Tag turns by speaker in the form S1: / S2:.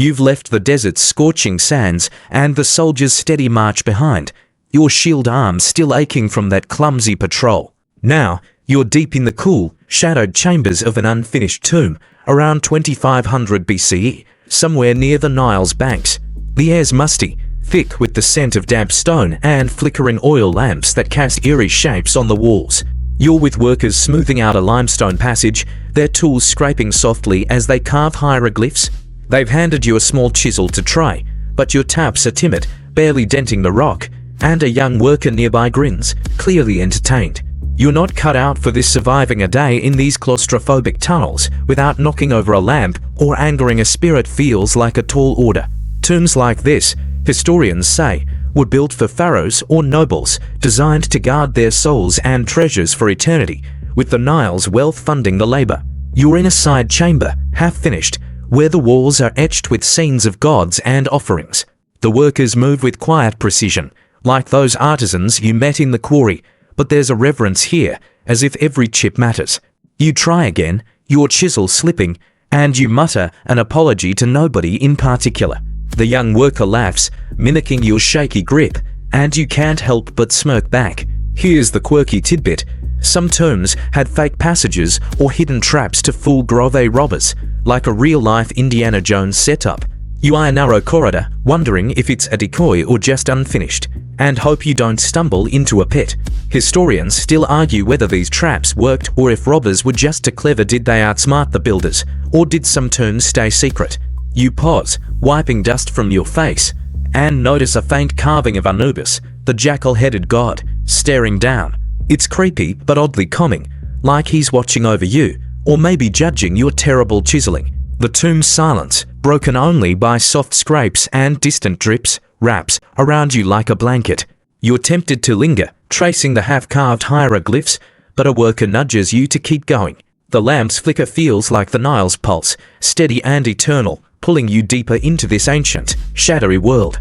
S1: You've left the desert's scorching sands and the soldiers' steady march behind, your shield arms still aching from that clumsy patrol. Now, you're deep in the cool, shadowed chambers of an unfinished tomb, around 2500 BCE, somewhere near the Nile's banks. The air's musty, thick with the scent of damp stone and flickering oil lamps that cast eerie shapes on the walls. You're with workers smoothing out a limestone passage, their tools scraping softly as they carve hieroglyphs. They've handed you a small chisel to try, but your taps are timid, barely denting the rock, and a young worker nearby grins, clearly entertained. You're not cut out for this, surviving a day in these claustrophobic tunnels without knocking over a lamp or angering a spirit feels like a tall order. Tombs like this, historians say, were built for pharaohs or nobles, designed to guard their souls and treasures for eternity, with the Nile's wealth funding the labor. You're in a side chamber, half finished, where the walls are etched with scenes of gods and offerings. The workers move with quiet precision, like those artisans you met in the quarry, but there's a reverence here, as if every chip matters. You try again, your chisel slipping, and you mutter an apology to nobody in particular. The young worker laughs, mimicking your shaky grip, and you can't help but smirk back. Here's the quirky tidbit. Some tombs had fake passages or hidden traps to fool Grove robbers, like a real-life Indiana Jones setup. You eye a narrow corridor, wondering if it's a decoy or just unfinished, and hope you don't stumble into a pit. Historians still argue whether these traps worked or if robbers were just too clever. Did they outsmart the builders, or did some tombs stay secret? You pause, wiping dust from your face, and notice a faint carving of Anubis, the jackal-headed god, staring down. It's creepy but oddly calming, like he's watching over you, or maybe judging your terrible chiseling. The tomb's silence, broken only by soft scrapes and distant drips, wraps around you like a blanket. You're tempted to linger, tracing the half-carved hieroglyphs, but a worker nudges you to keep going. The lamp's flicker feels like the Nile's pulse, steady and eternal, pulling you deeper into this ancient, shadowy world.